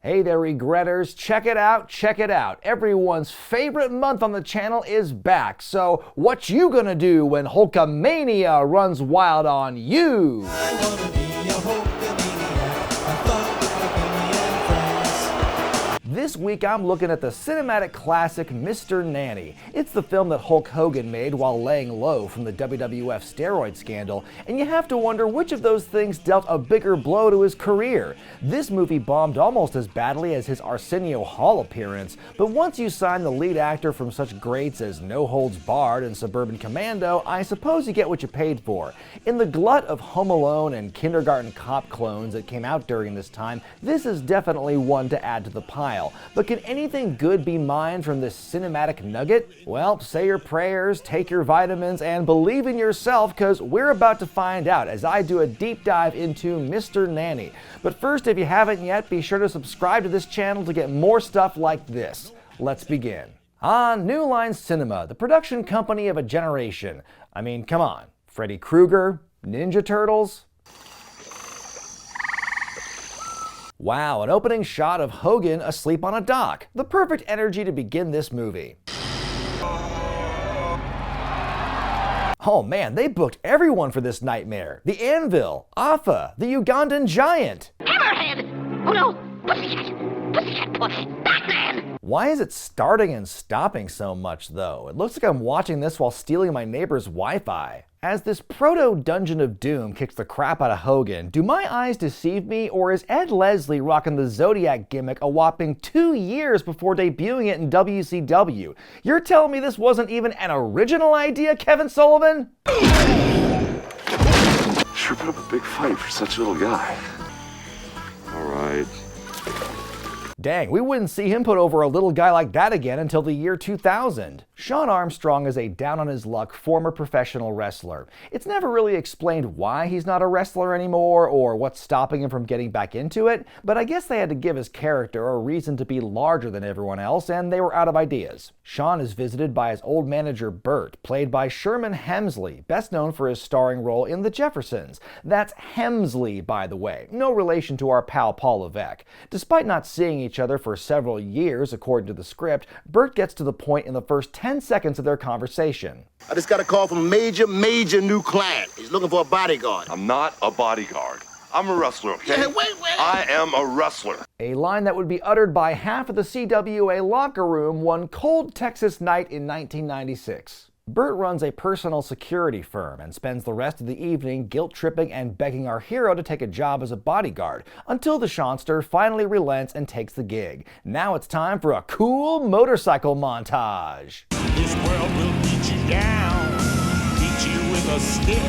Hey there, regretters. Check it out, check it out. Everyone's favorite month on the channel is back. So what you gonna do when Hulkamania runs wild on you? I wanna be a Hulkamania. I thought This week I'm looking at the cinematic classic Mr. Nanny. It's the film that Hulk Hogan made while laying low from the WWF steroid scandal, and you have to wonder which of those things dealt a bigger blow to his career. This movie bombed almost as badly as his Arsenio Hall appearance, but once you sign the lead actor from such greats as No Holds Barred and Suburban Commando, I suppose you get what you paid for. In the glut of Home Alone and Kindergarten Cop clones that came out during this time, this is definitely one to add to the pile. But can anything good be mined from this cinematic nugget? Well, say your prayers, take your vitamins, and believe in yourself, because we're about to find out as I do a deep dive into Mr. Nanny. But first, if you haven't yet, be sure to subscribe to this channel to get more stuff like this. Let's begin. New Line Cinema, the production company of a generation. I mean, come on. Freddy Krueger? Ninja Turtles? Wow, an opening shot of Hogan asleep on a dock. The perfect energy to begin this movie. Oh man, they booked everyone for this nightmare. The Anvil, Afa, the Ugandan Giant. Hammerhead! Oh no! Pussycat Puss! Batman! Why is it starting and stopping so much though? It looks like I'm watching this while stealing my neighbor's Wi-Fi. As this proto-Dungeon of Doom kicks the crap out of Hogan, do my eyes deceive me, or is Ed Leslie rocking the Zodiac gimmick a whopping 2 years before debuting it in WCW? You're telling me this wasn't even an original idea, Kevin Sullivan? Sure put up a big fight for such a little guy. All right. Dang, we wouldn't see him put over a little guy like that again until the year 2000. Sean Armstrong is a down-on-his-luck former professional wrestler. It's never really explained why he's not a wrestler anymore or what's stopping him from getting back into it, but I guess they had to give his character a reason to be larger than everyone else, and they were out of ideas. Sean is visited by his old manager Bert, played by Sherman Hemsley, best known for his starring role in The Jeffersons. That's Hemsley, by the way, no relation to our pal Paul Levesque. Despite not seeing each other for several years, according to the script, Bert gets to the point in the first 10 seconds of their conversation. I just got a call from a major new client. He's looking for a bodyguard. I'm not a bodyguard. I'm a wrestler, okay? Hey, wait. I am a wrestler. A line that would be uttered by half of the CWA locker room one cold Texas night in 1996. Bert runs a personal security firm and spends the rest of the evening guilt-tripping and begging our hero to take a job as a bodyguard, until the Shawnster finally relents and takes the gig. Now it's time for a cool motorcycle montage. this world will beat you down, beat you with a stick.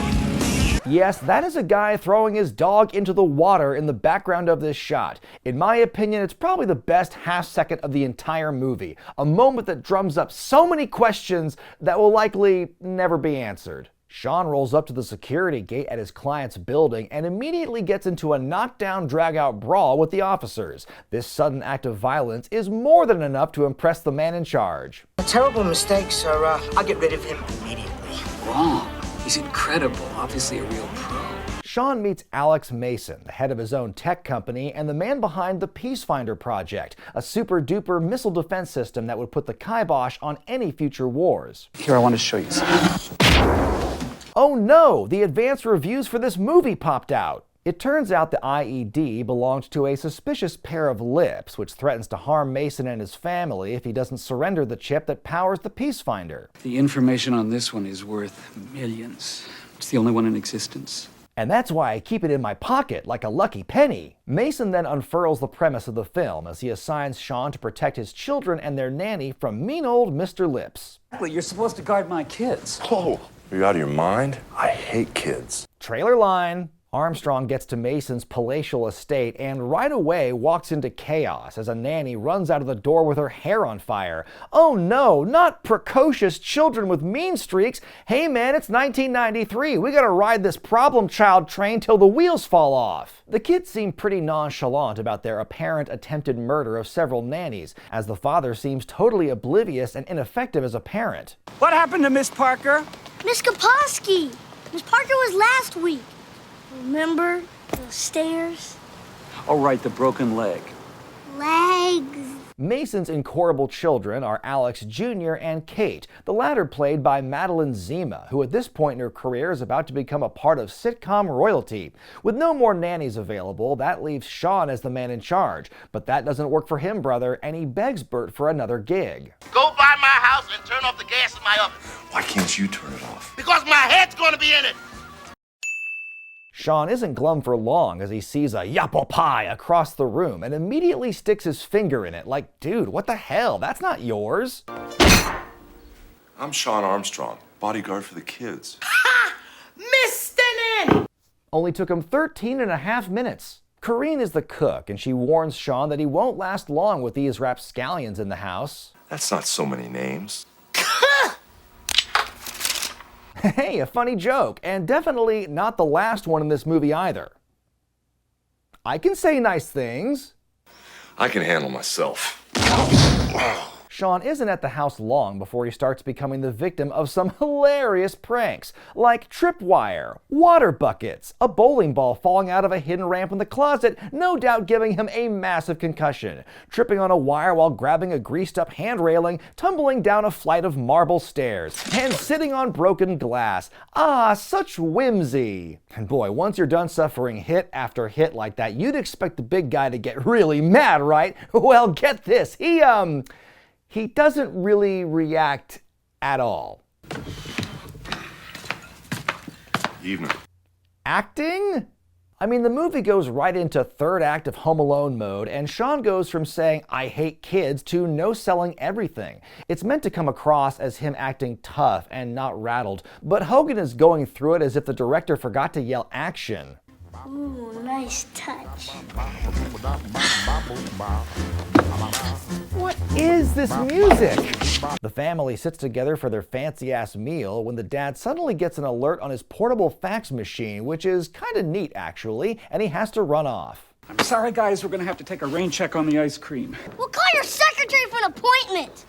Yes, that is a guy throwing his dog into the water in the background of this shot. In my opinion, it's probably the best half second of the entire movie. A moment that drums up so many questions that will likely never be answered. Sean rolls up to the security gate at his client's building and immediately gets into a knockdown, drag-out brawl with the officers. This sudden act of violence is more than enough to impress the man in charge. A terrible mistake, sir. I'll get rid of him immediately. Wrong. He's incredible, obviously a real pro. Sean meets Alex Mason, the head of his own tech company and the man behind the Peacefinder Project, a super-duper missile defense system that would put the kibosh on any future wars. Here, I want to show you something. Oh no! The advanced reviews for this movie popped out! It turns out the IED belonged to a suspicious pair of lips, which threatens to harm Mason and his family if he doesn't surrender the chip that powers the Peacefinder. The information on this one is worth millions. It's the only one in existence. And that's why I keep it in my pocket like a lucky penny. Mason then unfurls the premise of the film as he assigns Sean to protect his children and their nanny from mean old Mr. Lips. You're supposed to guard my kids. Oh, are you out of your mind? I hate kids. Trailer line. Armstrong gets to Mason's palatial estate and right away walks into chaos as a nanny runs out of the door with her hair on fire. Oh no, not precocious children with mean streaks. Hey man, it's 1993. We gotta ride this problem child train till the wheels fall off. The kids seem pretty nonchalant about their apparent attempted murder of several nannies, as the father seems totally oblivious and ineffective as a parent. What happened to Miss Parker? Miss Kaposki! Miss Parker was last week. Remember the stairs? Oh, right, the broken leg. legs. Mason's incorrigible children are Alex Jr. and Kate, the latter played by Madeline Zima, who at this point in her career is about to become a part of sitcom royalty. With no more nannies available, that leaves Sean as the man in charge, but that doesn't work for him, brother, and he begs Bert for another gig. Go by my house and turn off the gas in my oven. Why can't you turn it off? Because my head's gonna be in it. Sean isn't glum for long as he sees a yapple pie across the room and immediately sticks his finger in it like, dude, what the hell? That's not yours. I'm Sean Armstrong, bodyguard for the kids. Mr. Nanny! Only took him 13.5 minutes. Corrine is the cook, and she warns Sean that he won't last long with these rapscallions in the house. That's not so many names. Hey, a funny joke, and definitely not the last one in this movie either. I can say nice things. I can handle myself. Sean isn't at the house long before he starts becoming the victim of some hilarious pranks, like tripwire, water buckets, a bowling ball falling out of a hidden ramp in the closet, no doubt giving him a massive concussion, tripping on a wire while grabbing a greased-up hand railing, tumbling down a flight of marble stairs, and sitting on broken glass. Ah, such whimsy. And boy, once you're done suffering hit after hit like that, you'd expect the big guy to get really mad, right? Well, get this, he doesn't really react at all. Evening. Acting? I mean, the movie goes right into third act of Home Alone mode, and Sean goes from saying, "I hate kids," to no-selling everything. It's meant to come across as him acting tough and not rattled, but Hogan is going through it as if the director forgot to yell action. Ooh, nice touch. What is this music? The family sits together for their fancy-ass meal when the dad suddenly gets an alert on his portable fax machine, which is kind of neat actually, and he has to run off. I'm sorry, guys, we're gonna have to take a rain check on the ice cream. We'll call your secretary for an appointment.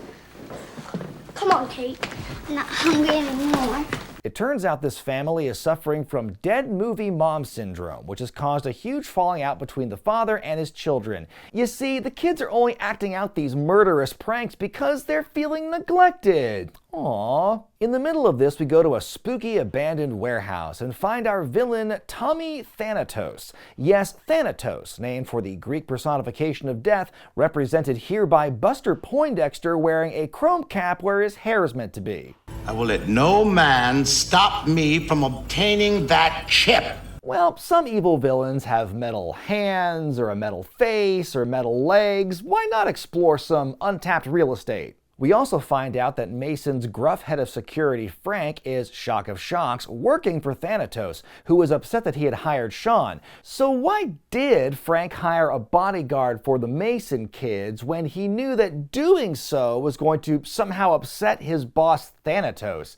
Come on, Kate. I'm not hungry anymore. It turns out this family is suffering from dead movie mom syndrome, which has caused a huge falling out between the father and his children. You see, the kids are only acting out these murderous pranks because they're feeling neglected. Aww. In the middle of this, we go to a spooky abandoned warehouse and find our villain, Tommy Thanatos. Yes, Thanatos, named for the Greek personification of death, represented here by Buster Poindexter wearing a chrome cap where his hair is meant to be. I will let no man stop me from obtaining that chip. Well, some evil villains have metal hands, or a metal face, or metal legs. Why not explore some untapped real estate? We also find out that Mason's gruff head of security, Frank, is, shock of shocks, working for Thanatos, who was upset that he had hired Sean. So why did Frank hire a bodyguard for the Mason kids when he knew that doing so was going to somehow upset his boss, Thanatos?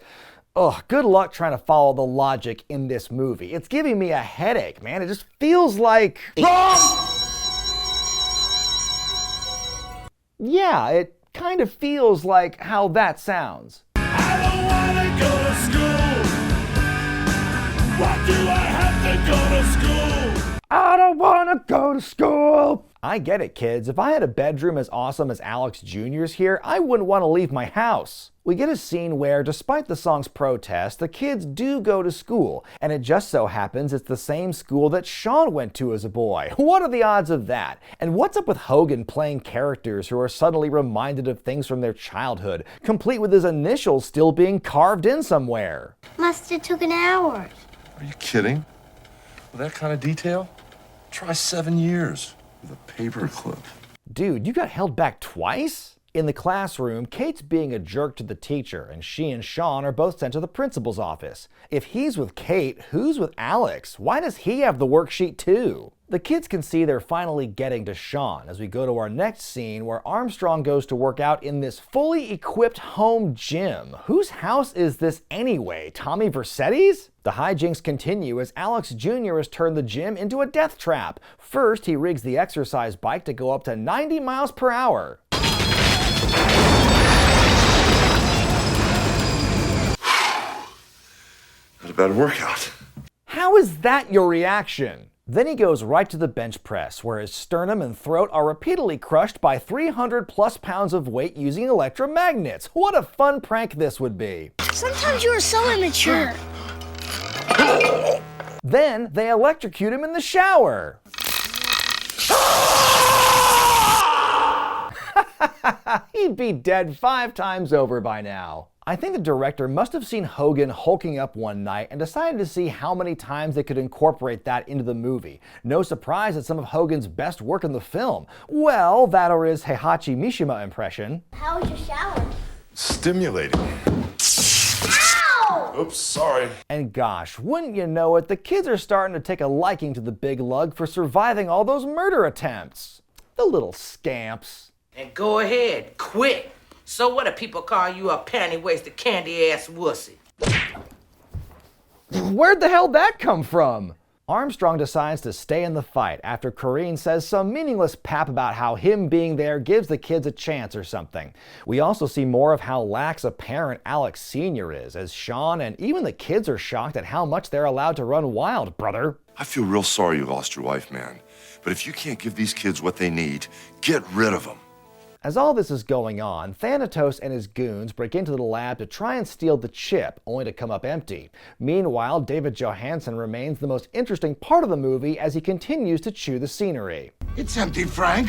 Ugh, good luck trying to follow the logic in this movie. It's giving me a headache, man. It just feels like... Yeah, it kind of feels like how that sounds. I don't wanna go to school. Why do I have to go to school? I don't want to go to school. I get it, kids. If I had a bedroom as awesome as Alex Jr.'s here, I wouldn't want to leave my house. We get a scene where, despite the song's protest, the kids do go to school, and it just so happens it's the same school that Sean went to as a boy. What are the odds of that? And what's up with Hogan playing characters who are suddenly reminded of things from their childhood, complete with his initials still being carved in somewhere? Must have took an hour. Are you kidding? With that kind of detail? Try 7 years with a paper clip. Dude, you got held back twice? In the classroom, Kate's being a jerk to the teacher, and she and Sean are both sent to the principal's office. If he's with Kate, who's with Alex? Why does he have the worksheet too? The kids can see they're finally getting to Sean as we go to our next scene where Armstrong goes to work out in this fully equipped home gym. Whose house is this anyway? Tommy Vercetti's? The hijinks continue as Alex Jr. has turned the gym into a death trap. First, he rigs the exercise bike to go up to 90 miles per hour. Not a bad workout. How is that your reaction? Then he goes right to the bench press, where his sternum and throat are repeatedly crushed by 300+ pounds of weight using electromagnets. What a fun prank this would be. Sometimes you are so immature. Then they electrocute him in the shower. He'd be dead 5 times over by now. I think the director must have seen Hogan hulking up one night and decided to see how many times they could incorporate that into the movie. No surprise it's some of Hogan's best work in the film. Well, that or his Heihachi Mishima impression. How was your shower? Stimulating. Ow! Oops, sorry. And gosh, wouldn't you know it, the kids are starting to take a liking to the big lug for surviving all those murder attempts. The little scamps. And go ahead, quit. So what if people call you a panty-waisted candy-ass wussy? Where'd the hell that come from? Armstrong decides to stay in the fight after Corrine says some meaningless pap about how him being there gives the kids a chance or something. We also see more of how lax a parent Alex Sr. is, as Sean and even the kids are shocked at how much they're allowed to run wild, brother. I feel real sorry you lost your wife, man. But if you can't give these kids what they need, get rid of them. As all this is going on, Thanatos and his goons break into the lab to try and steal the chip, only to come up empty. Meanwhile, David Johansen remains the most interesting part of the movie as he continues to chew the scenery. It's empty, Frank.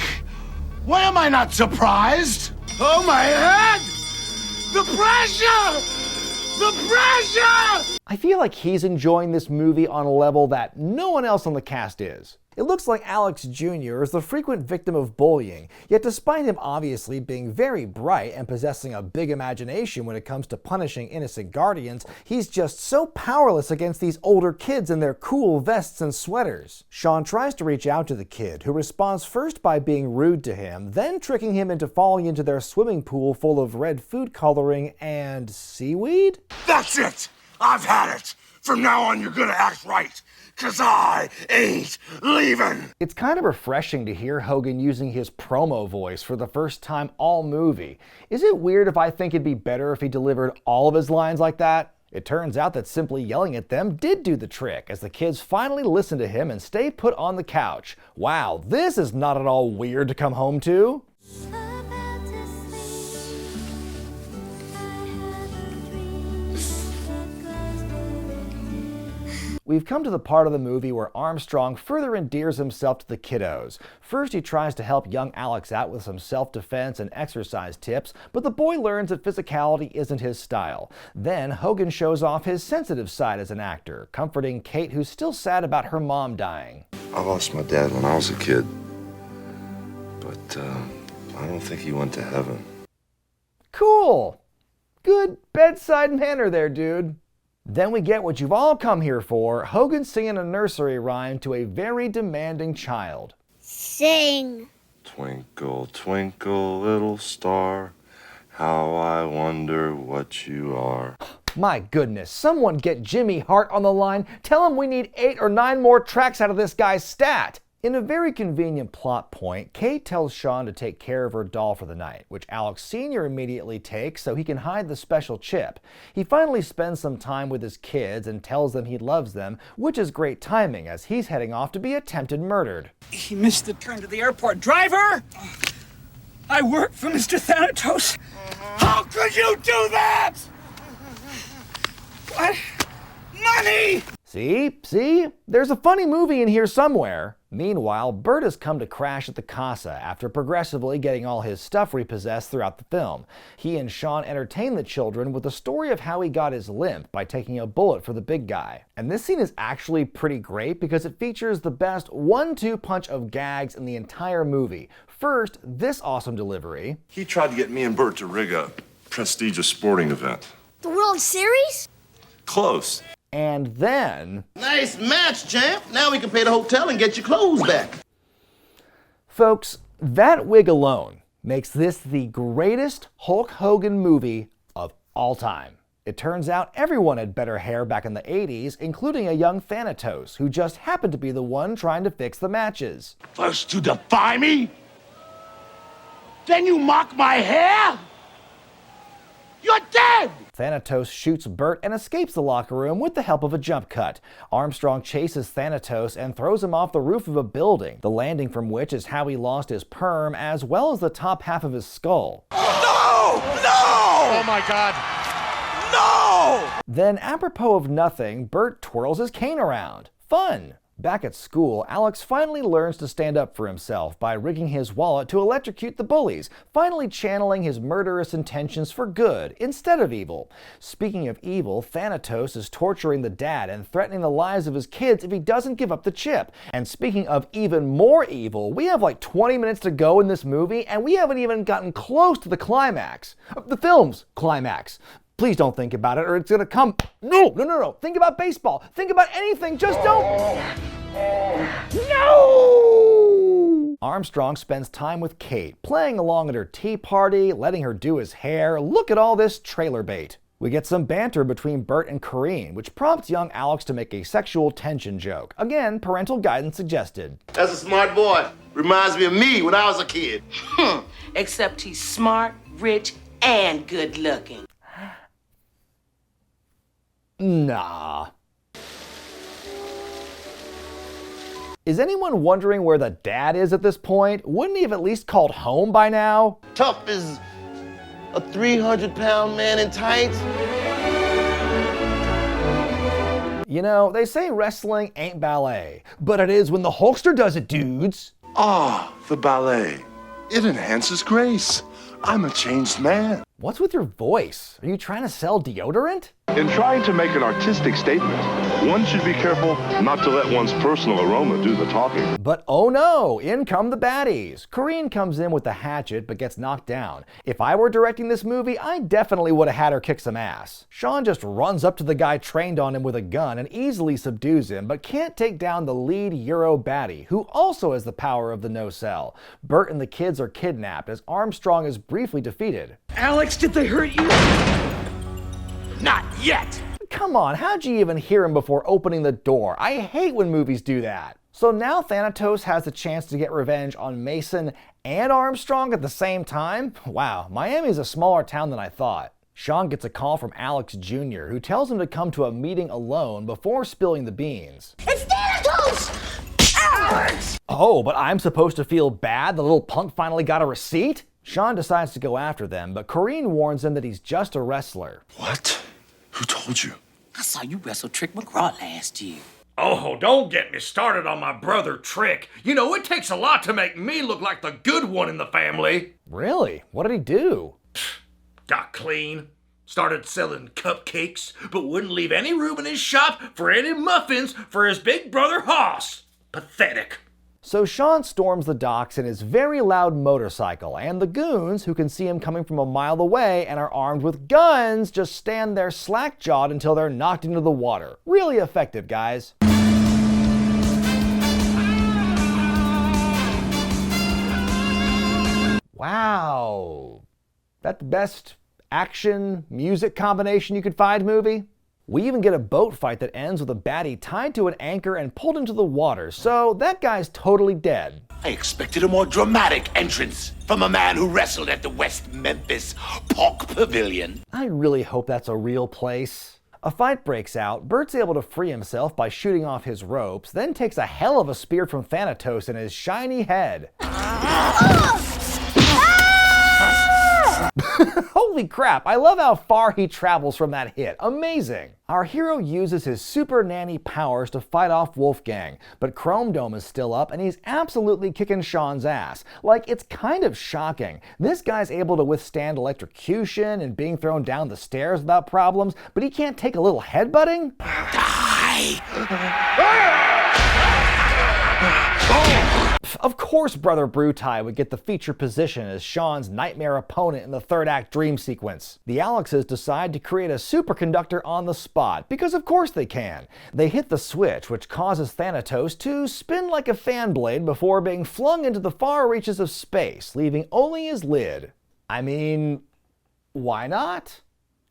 Why am I not surprised? Oh, my head! The pressure! The pressure! I feel like he's enjoying this movie on a level that no one else on the cast is. It looks like Alex Jr. is the frequent victim of bullying, yet despite him obviously being very bright and possessing a big imagination when it comes to punishing innocent guardians, he's just so powerless against these older kids in their cool vests and sweaters. Sean tries to reach out to the kid, who responds first by being rude to him, then tricking him into falling into their swimming pool full of red food coloring and seaweed? That's it! I've had it! From now on, you're gonna act right. 'Cause I ain't leaving. It's kind of refreshing to hear Hogan using his promo voice for the first time all movie. Is it weird if I think it'd be better if he delivered all of his lines like that? It turns out that simply yelling at them did do the trick, as the kids finally listen to him and stay put on the couch. Wow, this is not at all weird to come home to. We've come to the part of the movie where Armstrong further endears himself to the kiddos. First, he tries to help young Alex out with some self-defense and exercise tips, but the boy learns that physicality isn't his style. Then, Hogan shows off his sensitive side as an actor, comforting Kate, who's still sad about her mom dying. I lost my dad when I was a kid, but I don't think he went to heaven. Cool! Good bedside manner there, dude. Then we get what you've all come here for, Hogan singing a nursery rhyme to a very demanding child. Sing. Twinkle, twinkle, little star, how I wonder what you are. My goodness, someone get Jimmy Hart on the line. Tell him we need 8 or 9 more tracks out of this guy's stat. In a very convenient plot point, Kate tells Sean to take care of her doll for the night, which Alex Sr. immediately takes so he can hide the special chip. He finally spends some time with his kids and tells them he loves them, which is great timing as he's heading off to be attempted murdered. He missed the turn to the airport. Driver! I work for Mr. Thanatos. How could you do that? What? Money! See? There's a funny movie in here somewhere. Meanwhile, Bert has come to crash at the casa after progressively getting all his stuff repossessed throughout the film. He and Sean entertain the children with the story of how he got his limp by taking a bullet for the big guy. And this scene is actually pretty great because it features the best 1-2 punch of gags in the entire movie. First, this awesome delivery. He tried to get me and Bert to rig a prestigious sporting event. The World Series? Close. And then... Nice match, champ. Now we can pay the hotel and get your clothes back. Folks, that wig alone makes this the greatest Hulk Hogan movie of all time. It turns out everyone had better hair back in the 80s, including a young Thanatos, who just happened to be the one trying to fix the matches. First to defy me, then you mock my hair? You're dead! Thanatos shoots Burt and escapes the locker room with the help of a jump cut. Armstrong chases Thanatos and throws him off the roof of a building, the landing from which is how he lost his perm as well as the top half of his skull. No! No! Oh my God. No! Then, apropos of nothing, Burt twirls his cane around. Fun! Back at school, Alex finally learns to stand up for himself by rigging his wallet to electrocute the bullies, finally channeling his murderous intentions for good instead of evil. Speaking of evil, Thanatos is torturing the dad and threatening the lives of his kids if he doesn't give up the chip. And speaking of even more evil, we have like 20 minutes to go in this movie and we haven't even gotten close to the climax. The film's climax. Please don't think about it or it's gonna come. No. Think about baseball. Think about anything. Just don't. No! Armstrong spends time with Kate, playing along at her tea party, letting her do his hair. Look at all this trailer bait. We get some banter between Burt and Corinne, which prompts young Alex to make a sexual tension joke. Again, parental guidance suggested. That's a smart boy. Reminds me of me when I was a kid. Except he's smart, rich, and good looking. Nah. Is anyone wondering where the dad is at this point? Wouldn't he have at least called home by now? Tough as a 300-pound man in tights. You know, they say wrestling ain't ballet, but it is when the Hulkster does it, dudes. Ah, the ballet. It enhances grace. I'm a changed man. What's with your voice? Are you trying to sell deodorant? In trying to make an artistic statement, one should be careful not to let one's personal aroma do the talking. But oh no, in come the baddies. Corinne comes in with the hatchet but gets knocked down. If I were directing this movie, I definitely would have had her kick some ass. Sean just runs up to the guy trained on him with a gun and easily subdues him, but can't take down the lead Euro baddie, who also has the power of the no-cell. Burt and the kids are kidnapped as Armstrong is briefly defeated. Alex, did they hurt you? Not yet. Come on, how'd you even hear him before opening the door? I hate when movies do that. So now Thanatos has the chance to get revenge on Mason and Armstrong at the same time? Wow, Miami's a smaller town than I thought. Sean gets a call from Alex Jr., who tells him to come to a meeting alone before spilling the beans. It's Thanatos! Alex! Oh, but I'm supposed to feel bad the little punk finally got a receipt? Sean decides to go after them, but Corinne warns him that he's just a wrestler. What? Who told you? I saw you wrestle Trick McGraw last year. Oh, don't get me started on my brother Trick. You know, it takes a lot to make me look like the good one in the family. Really? What did he do? Got clean, started selling cupcakes, but wouldn't leave any room in his shop for any muffins for his big brother Hoss. Pathetic. So Sean storms the docks in his very loud motorcycle, and the goons, who can see him coming from a mile away and are armed with guns, just stand there slack-jawed until they're knocked into the water. Really effective, guys. Wow. That the best action music combination you could find movie? We even get a boat fight that ends with a baddie tied to an anchor and pulled into the water, so that guy's totally dead. I expected a more dramatic entrance from a man who wrestled at the West Memphis Pork Pavilion. I really hope that's a real place. A fight breaks out. Burt's able to free himself by shooting off his ropes, then takes a hell of a spear from Thanatos in his shiny head. Holy crap, I love how far he travels from that hit. Amazing. Our hero uses his super nanny powers to fight off Wolfgang, but Chrome Dome is still up and he's absolutely kicking Sean's ass. Like, it's kind of shocking. This guy's able to withstand electrocution and being thrown down the stairs without problems, but he can't take a little headbutting? Die! Of course Brother Brutai would get the feature position as Sean's nightmare opponent in the third act dream sequence. The Alexes decide to create a superconductor on the spot, because of course they can. They hit the switch, which causes Thanatos to spin like a fan blade before being flung into the far reaches of space, leaving only his lid. I mean, why not?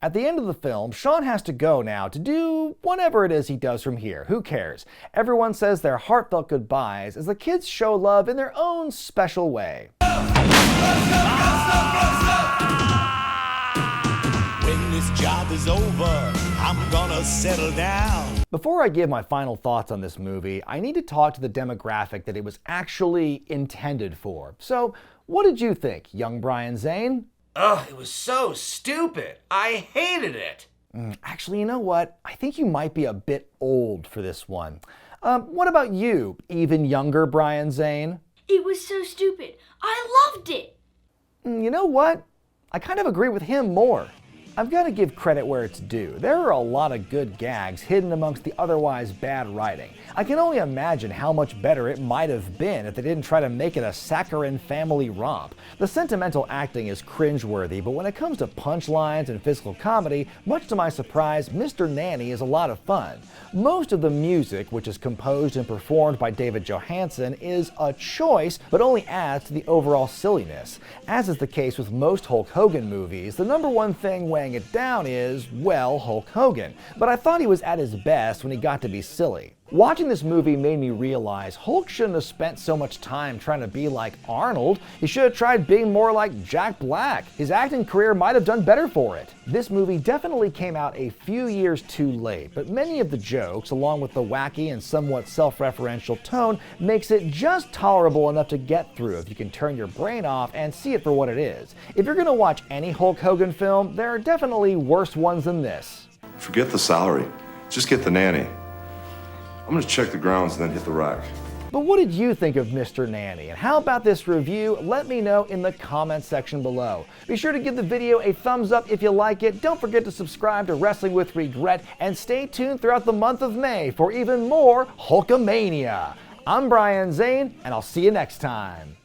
At the end of the film, Sean has to go now to do whatever it is he does from here. Who cares? Everyone says their heartfelt goodbyes as the kids show love in their own special way. When this job is over. I'm gonna settle down. Before I give my final thoughts on this movie, I need to talk to the demographic that it was actually intended for. So, what did you think, young Brian Zane? Ugh, it was so stupid. I hated it. Actually, you know what? I think you might be a bit old for this one. What about you, even younger Brian Zane? It was so stupid. I loved it. You know what? I kind of agree with him more. I've got to give credit where it's due. There are a lot of good gags hidden amongst the otherwise bad writing. I can only imagine how much better it might have been if they didn't try to make it a saccharine family romp. The sentimental acting is cringeworthy, but when it comes to punchlines and physical comedy, much to my surprise, Mr. Nanny is a lot of fun. Most of the music, which is composed and performed by David Johansen, is a choice, but only adds to the overall silliness. As is the case with most Hulk Hogan movies, the number one thing weighing it down is, well, Hulk Hogan. But I thought he was at his best when he got to be silly. Watching this movie made me realize Hulk shouldn't have spent so much time trying to be like Arnold. He should have tried being more like Jack Black. His acting career might have done better for it. This movie definitely came out a few years too late, but many of the jokes, along with the wacky and somewhat self-referential tone, makes it just tolerable enough to get through if you can turn your brain off and see it for what it is. If you're gonna watch any Hulk Hogan film, there are definitely worse ones than this. Forget the salary. Just get the nanny. I'm gonna check the grounds and then hit the rack. But what did you think of Mr. Nanny? And how about this review? Let me know in the comments section below. Be sure to give the video a thumbs up if you like it. Don't forget to subscribe to Wrestling with Regret and stay tuned throughout the month of May for even more Hulkamania. I'm Brian Zane, and I'll see you next time.